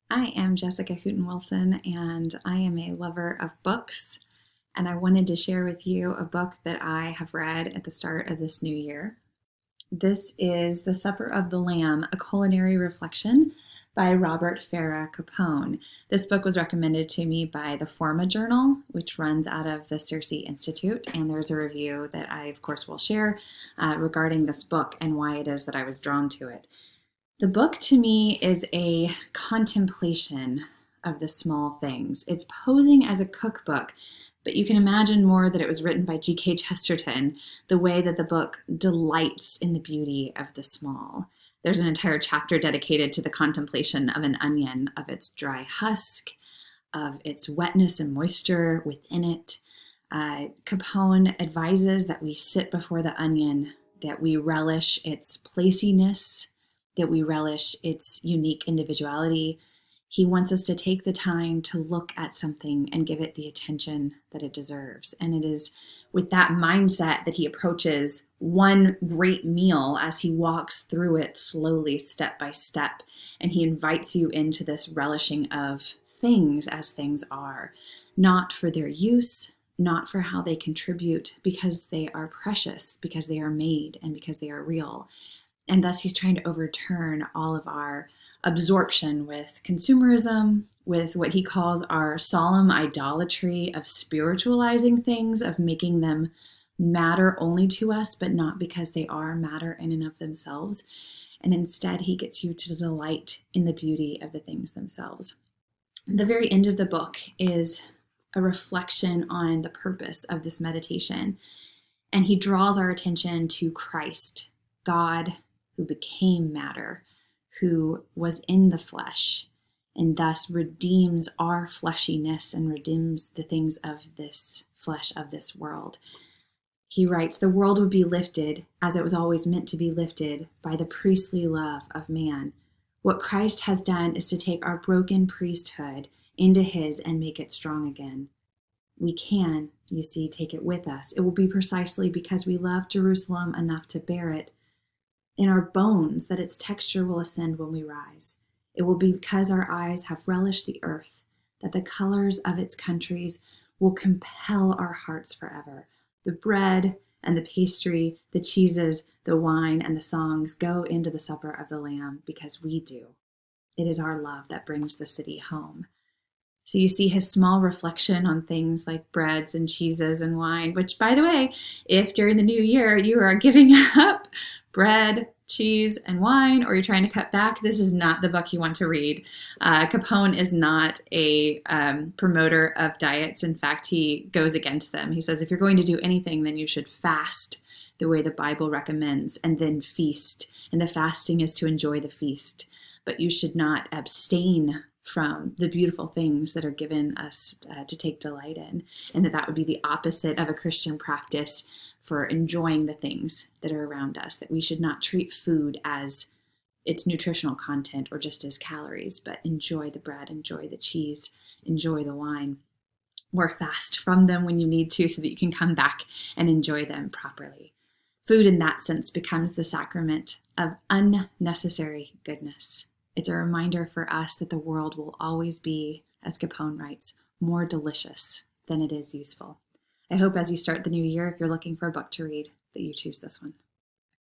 I am Jessica Hooten Wilson, and I am a lover of books. And I wanted to share with you a book that I have read at the start of this new year. This is The Supper of the Lamb, a culinary reflection by Robert Farah Capone. This book was recommended to me by the Forma Journal, which runs out of the Circe Institute, and there's a review that I, of course, will share regarding this book and why it is that I was drawn to it. The book to me is a contemplation of the small things. It's posing as a cookbook, but you can imagine more that it was written by G.K. Chesterton, the way that the book delights in the beauty of the small. There's an entire chapter dedicated to the contemplation of an onion, of its dry husk, of its wetness and moisture within it. Capone advises that we sit before the onion, that we relish its placiness, that we relish its unique individuality. He wants us to take the time to look at something and give it the attention that it deserves. And it is with that mindset that he approaches one great meal as he walks through it slowly, step by step. And he invites you into this relishing of things as things are, not for their use, not for how they contribute, because they are precious, because they are made, and because they are real. And thus he's trying to overturn all of our absorption with consumerism, with what he calls our solemn idolatry of spiritualizing things, of making them matter only to us, but not because they are matter in and of themselves. And instead, he gets you to delight in the beauty of the things themselves. The very end of the book is a reflection on the purpose of this meditation. And he draws our attention to Christ, God, who became matter, who was in the flesh, and thus redeems our fleshiness and redeems the things of this flesh of this world. He writes, the world would be lifted as it was always meant to be lifted by the priestly love of man. What Christ has done is to take our broken priesthood into his and make it strong again. We can, you see, take it with us. It will be precisely because we love Jerusalem enough to bear it in our bones that its texture will ascend when we rise. It will be because our eyes have relished the earth that the colors of its countries will compel our hearts forever. The bread and the pastry, the cheeses, the wine, and the songs go into the supper of the Lamb because we do. It is our love that brings the city home. So you see his small reflection on things like breads and cheeses and wine, which, by the way, if during the new year you are giving up bread, cheese, and wine, or you're trying to cut back, this is not the book you want to read. Capone is not a promoter of diets. In fact, he goes against them. He says, if you're going to do anything, then you should fast the way the Bible recommends, and then feast. And the fasting is to enjoy the feast. But you should not abstain from the beautiful things that are given us to take delight in, and that would be the opposite of a Christian practice for enjoying the things that are around us, that we should not treat food as its nutritional content or just as calories, but enjoy the bread, enjoy the cheese, enjoy the wine, or fast from them when you need to so that you can come back and enjoy them properly. Food in that sense becomes the sacrament of unnecessary goodness. It's a reminder for us that the world will always be, as Capone writes, more delicious than it is useful. I hope as you start the new year, if you're looking for a book to read, that you choose this one.